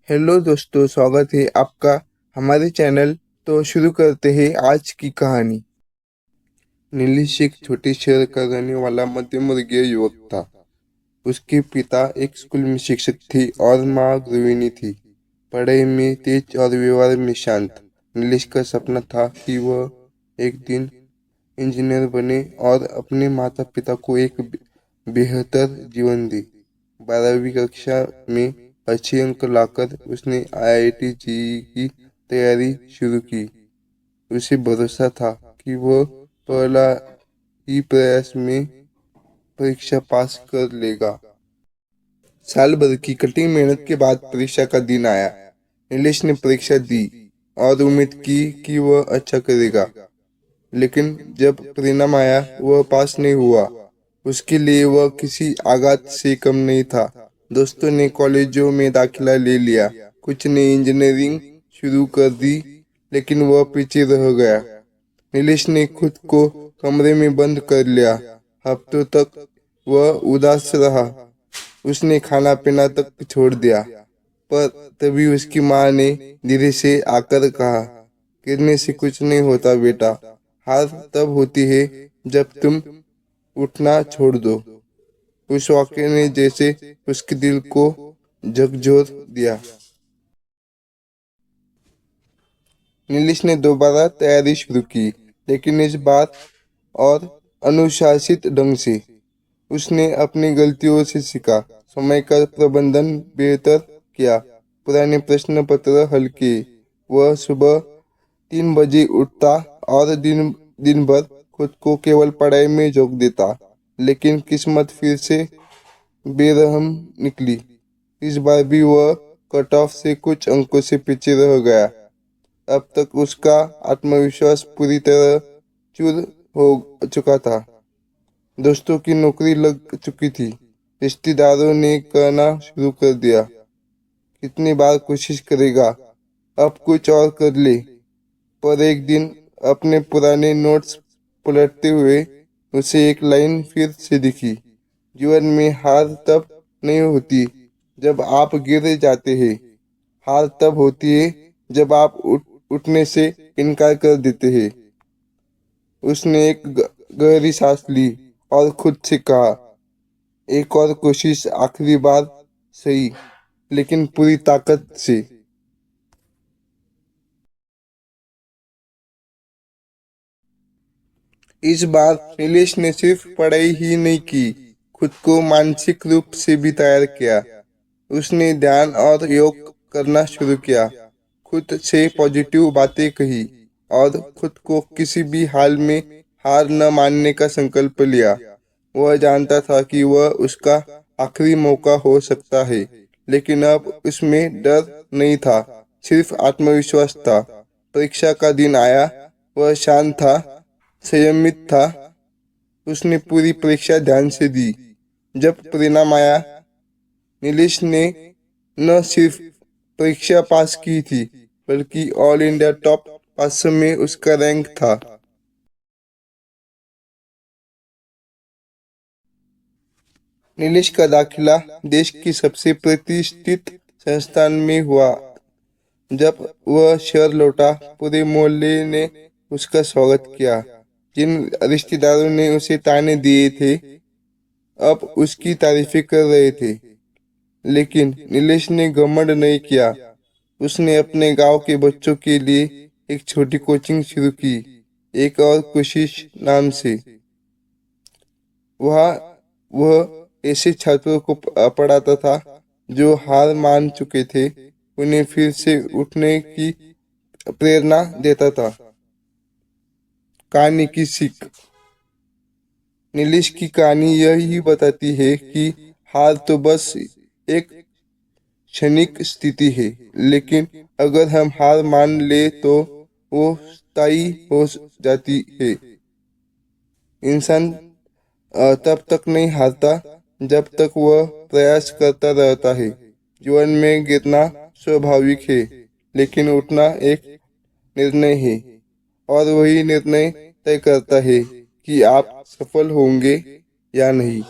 Hello दोस्तों, स्वागत है आपका हमारे चैनल। तो शुरू करते हैं आज की कहानी। नीलेश एक छोटे शहर का रहने वाला मध्यम वर्गीय युवक था। उसके पिता एक स्कूल में शिक्षक थे और माँ गृहिणी थी। पढ़ाई में तेज और व्यवहार में शांत, नीलेश का सपना था कि वह एक दिन इंजीनियर बने और अपने माता पिता को एक बेहतर जीवन दे। 12वीं कक्षा में अच्छे अंक लाकर उसने आईआईटी जेईई की तैयारी शुरू की। उसे भरोसा था कि वह पहला ही प्रयास में परीक्षा पास कर लेगा। साल भर की कठिन मेहनत के बाद परीक्षा का दिन आया। नीलेश ने परीक्षा दी और उम्मीद की कि वह अच्छा करेगा, लेकिन जब परिणाम आया वह पास नहीं हुआ। उसके लिए वह किसी आघात से कम नहीं था। दोस्तों ने कॉलेजों में दाखिला ले लिया, कुछ ने इंजीनियरिंग शुरू कर दी, लेकिन वह पीछे रह गया। नीलेश ने खुद को कमरे में बंद कर लिया। हफ्तों तक वह उदास रहा। उसने खाना पीना तक छोड़ दिया। पर तभी उसकी माँ ने धीरे से आकर कहा, गिरने से कुछ नहीं होता बेटा, हार तब होती है जब तुम उठना छोड़ दो। उस वाक्य ने जैसे उसके दिल को झकझोर दिया। नीलेश ने दोबारा तैयारी शुरू की, लेकिन इस बार और अनुशासित ढंग से। उसने अपनी गलतियों से सीखा, समय का प्रबंधन बेहतर किया, पुराने प्रश्न पत्र हल किए। वह सुबह 3 बजे उठता और दिन भर खुद को केवल पढ़ाई में झोंक देता। लेकिन किस्मत फिर से बेरहम निकली। इस बार भी वह कट ऑफ से कुछ अंकों से पीछे रह गया। अब तक उसका आत्मविश्वास पूरी तरह चूर हो चुका था। दोस्तों की नौकरी लग चुकी थी। रिश्तेदारों ने कहना शुरू कर दिया, कितनी बार कोशिश करेगा, अब कुछ और कर ले। पर एक दिन अपने पुराने नोट्स पलटते हुए उसे एक लाइन फिर से दिखी, जीवन में हार तब नहीं होती जब आप गिर जाते हैं, हार तब होती है जब आप उठने से इनकार कर देते हैं। उसने एक गहरी सांस ली और खुद से कहा, एक और कोशिश, आखिरी बार सही, लेकिन पूरी ताकत से। इस बार नीलेश ने सिर्फ पढ़ाई ही नहीं की, खुद को मानसिक रूप से भी तैयार किया। उसने ध्यान और योग करना शुरू किया, खुद से पॉजिटिव बातें कही और खुद को किसी भी हाल में हार न मानने का संकल्प लिया। वह जानता था कि वह उसका आखिरी मौका हो सकता है, लेकिन अब उसमें डर नहीं था, सिर्फ आत्मविश्वास था। परीक्षा का दिन आया। वह शांत था, संयमित था। उसने पूरी परीक्षा ध्यान से दी। जब परिणाम आया, नीलेश ने न सिर्फ परीक्षा पास की थी, बल्कि ऑल इंडिया टॉप 500 में उसका रैंक था। नीलेश का दाखिला देश की सबसे प्रतिष्ठित संस्थान में हुआ। जब वह शहर लौटा, पूरे मोहल्ले ने उसका स्वागत किया। जिन रिश्तेदारों ने उसे ताने दिए थे, अब उसकी तारीफें कर रहे थे। लेकिन नीलेश ने घमंड नहीं किया। उसने अपने गांव के बच्चों के लिए एक छोटी कोचिंग शुरू की, एक और कोशिश नाम से। वह वह ऐसे छात्रों को पढ़ाता था जो हार मान चुके थे, उन्हें फिर से उठने की प्रेरणा देता था। कहानी की सीख। नीलेश की कहानी यही बताती है कि हार तो बस एक क्षणिक स्थिति है, लेकिन अगर हम हार मान ले तो वो स्थायी हो जाती है। इंसान तब तक नहीं हारता जब तक वह प्रयास करता रहता है। जीवन में गिरना स्वाभाविक है, लेकिन उठना एक निर्णय है, और वही निर्णय तय करता है कि आप सफल होंगे या नहीं।